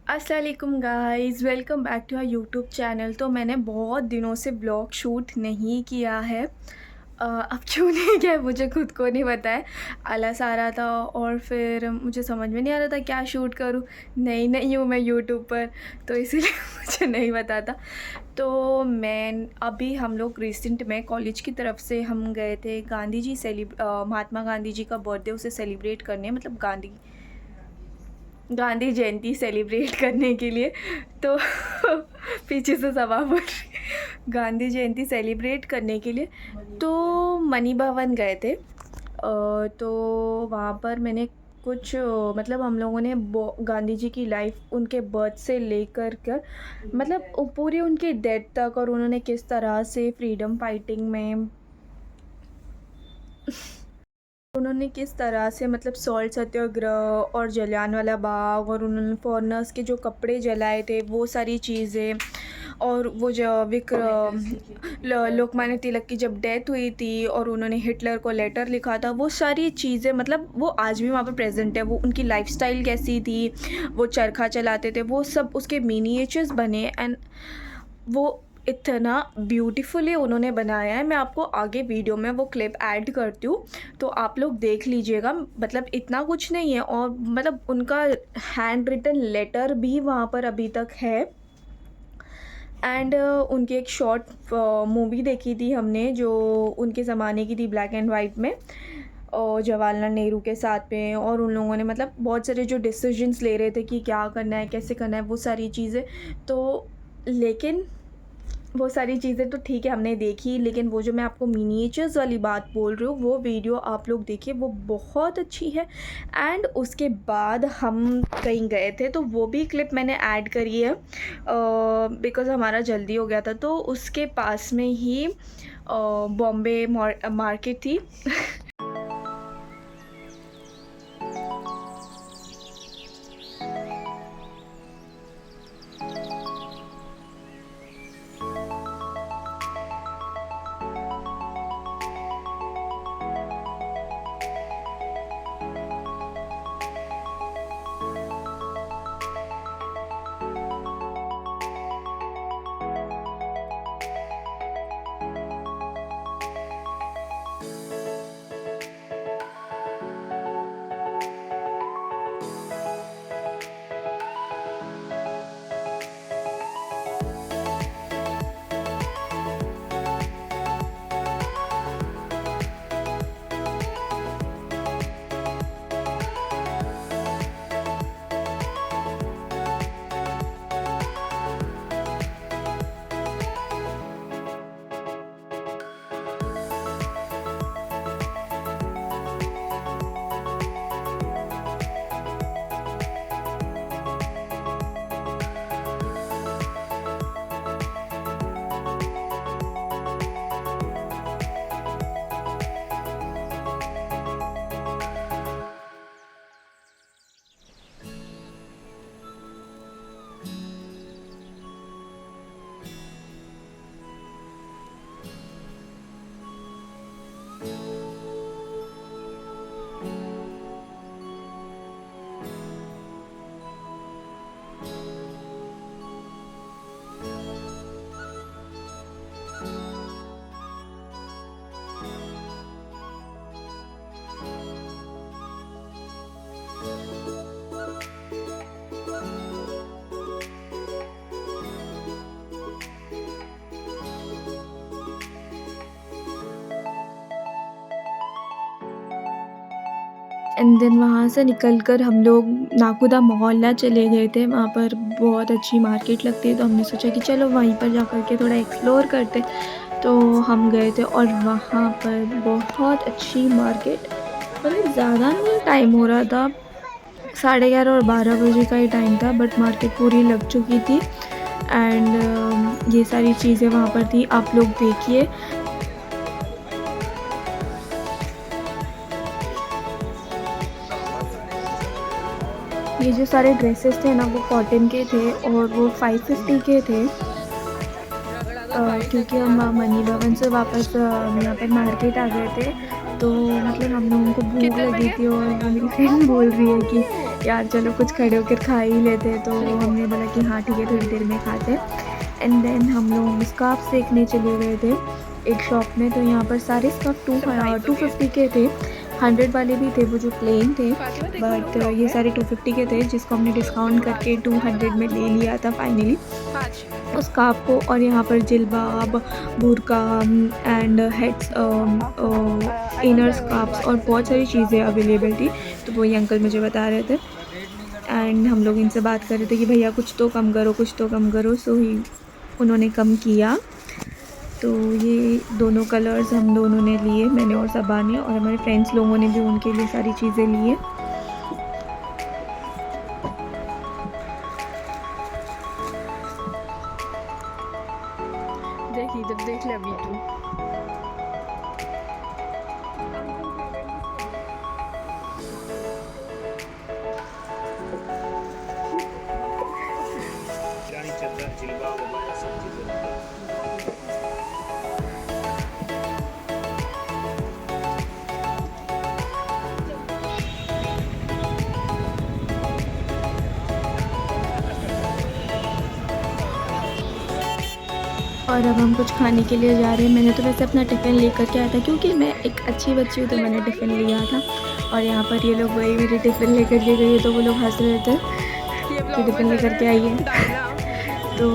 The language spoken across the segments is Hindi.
अस्सलाम वालेकुम guys, welcome back to our YouTube channel. तो मैंने बहुत दिनों से ब्लॉग शूट नहीं किया है। अब क्यों नहीं किया है मुझे खुद को नहीं पता है। आलस आ रहा था और फिर मुझे समझ में नहीं आ रहा था क्या शूट करूँ। नई नई हूँ मैं यूट्यूब पर, तो इसीलिए मुझे नहीं पता था। तो मैं अभी हम लोग रिसेंट में कॉलेज की तरफ से हम गए थे गांधी जी महात्मा गांधी जी का बर्थडे उसे सेलिब्रेट करने, मतलब गांधी जयंती सेलिब्रेट करने के लिए। तो पीछे से सवा बोल रही, गांधी जयंती सेलिब्रेट करने के लिए तो मनी भवन गए थे। तो वहाँ पर मैंने कुछ मतलब हम लोगों ने गांधी जी की लाइफ उनके बर्थ से लेकर कर मतलब पूरी उनकी डेथ तक, और उन्होंने किस तरह से फ्रीडम फाइटिंग में उन्होंने किस तरह से मतलब सॉल्ट सत्याग्रह और जलियांवाला बाग, और उन्होंने फॉरनर्स के जो कपड़े जलाए थे वो सारी चीज़ें, और वो जो लोकमान्य तिलक की जब डेथ हुई थी और उन्होंने हिटलर को लेटर लिखा था, वो सारी चीज़ें मतलब वो आज भी वहाँ पर प्रेजेंट है। वो उनकी लाइफस्टाइल कैसी थी, वो चरखा चलाते थे, वो सब उसके मिनिएचर्स बने। एंड वो इतना ब्यूटीफुली उन्होंने बनाया है। मैं आपको आगे वीडियो में वो क्लिप ऐड करती हूँ, तो आप लोग देख लीजिएगा। मतलब इतना कुछ नहीं है, और मतलब उनका हैंड रिटन लेटर भी वहाँ पर अभी तक है। एंड उनकी एक शॉर्ट मूवी देखी थी हमने, जो उनके ज़माने की थी, ब्लैक एंड वाइट में, और जवाहरलाल नेहरू के साथ में। और उन लोगों ने मतलब बहुत सारे जो डिसीजंस ले रहे थे कि क्या करना है, कैसे करना है, वो सारी चीज़ें। तो लेकिन वो सारी चीज़ें तो ठीक है हमने देखी, लेकिन वो जो मैं आपको मिनिएचर्स वाली बात बोल रही हूँ, वो वीडियो आप लोग देखिए, वो बहुत अच्छी है। एंड उसके बाद हम कहीं गए थे, तो वो भी क्लिप मैंने ऐड करी है बिकॉज़ हमारा जल्दी हो गया था। तो उसके पास में ही बॉम्बे मार्केट थी। एंड देन वहाँ से निकल कर हम लोग नागोदा मोहल्ला चले गए थे। वहाँ पर बहुत अच्छी मार्केट लगती है, तो हमने सोचा कि चलो वहीं पर जा कर के थोड़ा एक्सप्लोर करते। तो हम गए थे और वहाँ पर बहुत अच्छी मार्केट, मतलब ज़्यादा नहीं टाइम हो रहा था, 11:30 और 12 बजे का ही टाइम था, बट मार्केट पूरी लग चुकी थी। एंड ये सारी चीज़ें वहाँ पर थी, आप लोग देखिए। ये जो सारे ड्रेसेस थे ना, वो कॉटन के थे और वो 550 के थे। क्योंकि हम मनी भवन से वापस यहाँ पर मार्केट आ गए थे, तो मतलब हम लोगों को भूख लगी थी, और मेरी फ्रेंड बोल रही है कि यार चलो कुछ खड़े होकर खा ही लेते हैं, तो हमने बोला कि हाँ ठीक है थोड़ी देर में खाते हैं। एंड देन हम लोग स्कार्फ देखने चले गए थे एक शॉप में। तो यहाँ पर सारे स्कार्फ 250 के थे, 100 वाले भी थे वो जो प्लेन थे, बट ये सारे 250 के थे, जिसको हमने डिस्काउंट करके 200 में ले लिया था फाइनली उस स्कार्फ को। और यहाँ पर जिलबाब, बुर्का एंड हेड्स, इनर स्कार्फ्स और बहुत सारी चीज़ें अवेलेबल थी। तो वो ये अंकल मुझे बता रहे थे एंड हम लोग इनसे बात कर रहे थे कि भैया कुछ तो कम करो, कुछ तो कम करो। सो ही उन्होंने कम किया। तो ये दोनों कलर्स हम दोनों ने लिए, मैंने और सबा ने, और हमारे फ्रेंड्स लोगों ने भी उनके लिए सारी चीज़ें लिए। देख इधर देख ले अभी तू। और अब हम कुछ खाने के लिए जा रहे हैं। मैंने तो वैसे अपना टिफ़िन लेकर के आया था, क्योंकि मैं एक अच्छी बच्ची हूँ, तो मैंने टिफ़िन लिया था। और यहाँ पर ये लोग वही मेरी टिफ़िन लेकर के गए, तो वो लोग हंस रहे थे कि टिफ़िन लेकर के आई है। तो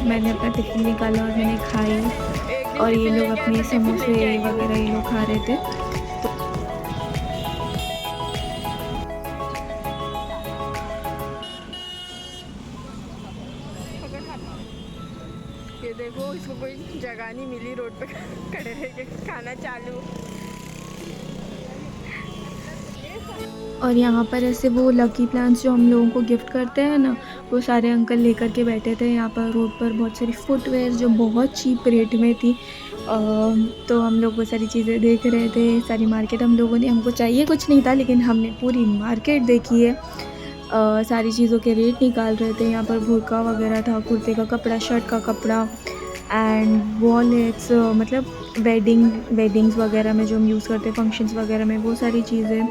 मैंने अपना टिफ़िन निकाला और मैंने खाई, और ये लोग अपने समोसे वगैरह ये लोग खा रहे थे। ये देखो इसको कोई जगह नहीं मिली, रोड पे खड़े रह के खाना चालू। और यहाँ पर ऐसे वो लकी प्लांट्स जो हम लोगों को गिफ्ट करते हैं ना, वो सारे अंकल लेकर के बैठे थे यहाँ पर रोड पर। बहुत सारी फुटवेयर जो बहुत चीप रेट में थी। तो हम लोग वो सारी चीज़ें देख रहे थे। सारी मार्केट हम लोगों ने, हमको चाहिए कुछ नहीं था, लेकिन हमने पूरी मार्केट देखी है। सारी चीज़ों के रेट निकाल रहे थे। यहाँ पर बुर्का वगैरह था, कुर्ते का कपड़ा, शर्ट का कपड़ा एंड वॉलेट्स, मतलब वेडिंग्स वगैरह में जो हम यूज़ करते हैं, फंक्शंस वगैरह में, वो सारी चीज़ें।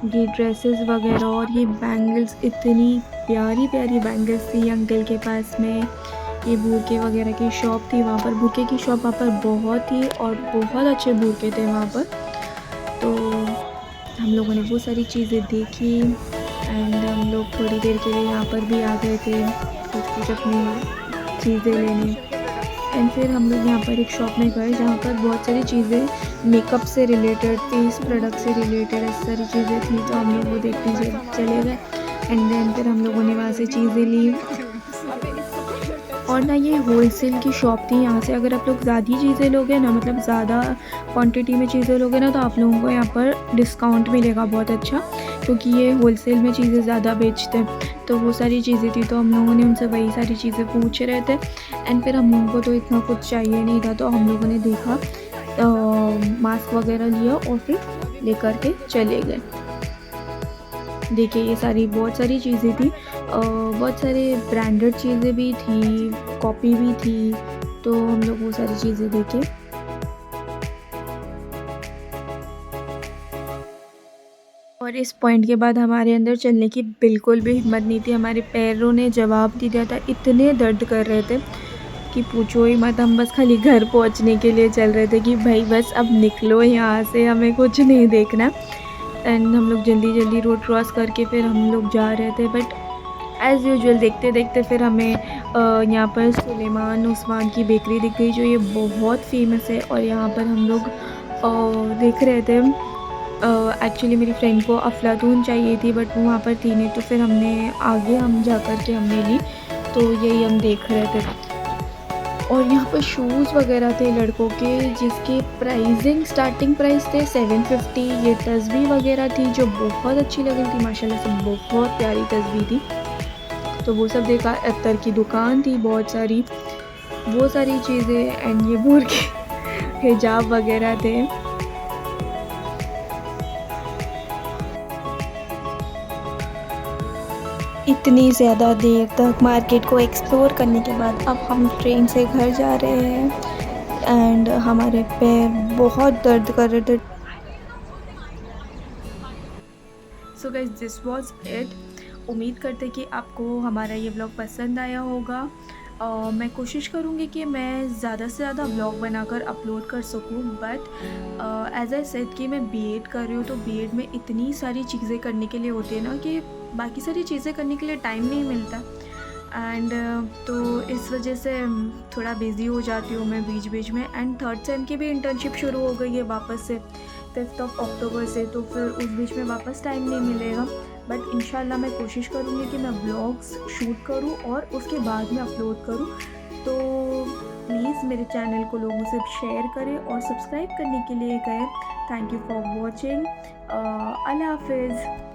ये ड्रेसेस वगैरह और ये बैंगल्स, इतनी प्यारी प्यारी बैंगल्स थी अंकल के पास में। ये बुर्के वगैरह की शॉप थी वहाँ पर, बुर्के की शॉप वहाँ पर बहुत थी और बहुत अच्छे बुर्के थे वहाँ पर। तो हम लोगों ने वो सारी चीज़ें देखी एंड हम लोग थोड़ी देर के लिए यहाँ पर भी आ गए थे कुछ अपनी चीज़ें लेने। एंड फिर हम लोग यहाँ पर एक शॉप में गए जहाँ पर बहुत सारी चीज़ें मेकअप से रिलेटेड, फेस प्रोडक्ट से रिलेटेड ऐसी सारी चीज़ें थी। तो हम लोग वो देखने चले गए एंड देन फिर हम लोगों ने वहाँ से चीज़ें ली। और ना ये होलसेल की शॉप थी। यहाँ से अगर आप लोग ज़्यादा चीज़ें लोगे ना, मतलब ज़्यादा क्वांटिटी में चीज़ें लोगे ना, तो आप लोगों को यहाँ पर डिस्काउंट मिलेगा बहुत अच्छा, क्योंकि ये होलसेल में चीज़ें ज़्यादा बेचते हैं। तो वो सारी चीज़ें थी, तो हम लोगों ने उनसे वही सारी चीज़ें पूछ रहे थे। एंड फिर हम लोगों को तो इतना कुछ चाहिए नहीं था, तो हम लोगों ने देखा, मास्क वगैरह लिया और फिर लेकर के चले गए। देखिए ये सारी बहुत सारी चीज़ें थी, बहुत सारे ब्रांडेड चीज़ें भी थी, कॉपी भी थी। तो हम लोग वो सारी चीज़ें देखे। और इस पॉइंट के बाद हमारे अंदर चलने की बिल्कुल भी हिम्मत नहीं थी। हमारे पैरों ने जवाब दे दिया था, इतने दर्द कर रहे थे कि पूछो ही मत। हम बस खाली घर पहुंचने के लिए चल रहे थे कि भाई बस अब निकलो यहाँ से, हमें कुछ नहीं देखना। एंड हम लोग जल्दी जल्दी रोड क्रॉस करके फिर हम लोग जा रहे थे। बट एज़ यूजुअल देखते देखते फिर हमें यहाँ पर सुलेमान उस्मान की बेकरी दिख गई, जो ये बहुत फेमस है। और यहाँ पर हम लोग देख रहे थे। एक्चुअली मेरी फ्रेंड को अफलातून चाहिए थी, बट वो वहाँ पर थी नहीं, तो फिर हमने आगे हम जा कर के हमने ली। तो यही हम देख रहे थे। और यहाँ पर शूज़ वगैरह थे लड़कों के, जिसके प्राइसिंग स्टार्टिंग प्राइस थे 750। ये तस्बीह वगैरह थी जो बहुत अच्छी लग रही थी, माशाल्लाह से बहुत प्यारी तस्बीह थी। तो वो सब देखा। अत्तर की दुकान थी बहुत सारी, वो सारी चीज़ें। एंड ये बुर्के हिजाब वगैरह थे। इतनी ज़्यादा देर तक मार्केट को एक्सप्लोर करने के बाद अब हम ट्रेन से घर जा रहे हैं एंड हमारे पैर बहुत दर्द कर रहे थे। So guys this was it. उम्मीद करते कि आपको हमारा ये व्लॉग पसंद आया होगा। मैं कोशिश करूँगी कि मैं ज़्यादा से ज़्यादा व्लॉग बनाकर अपलोड कर सकूँ, बट एज़ आई सेड कि मैं बीएड कर रही हूँ, तो बीएड में इतनी सारी चीज़ें करने के लिए होती है ना कि बाकी सारी चीज़ें करने के लिए टाइम नहीं मिलता। एंड तो इस वजह से थोड़ा बिज़ी हो जाती हूँ मैं बीच बीच में। एंड थर्ड सेम की भी इंटर्नशिप शुरू हो गई है वापस से 5th ऑफ अक्टूबर से, तो फिर उस बीच में वापस टाइम नहीं मिलेगा। बट इंशाल्लाह मैं कोशिश करूँगी कि मैं व्लॉग्स शूट करूँ और उसके बाद में अपलोड करूँ। तो प्लीज़ मेरे चैनल को लोगों से शेयर करें और सब्सक्राइब करने के लिए कहें। Thank you for watching. अल्लाह हाफिज़।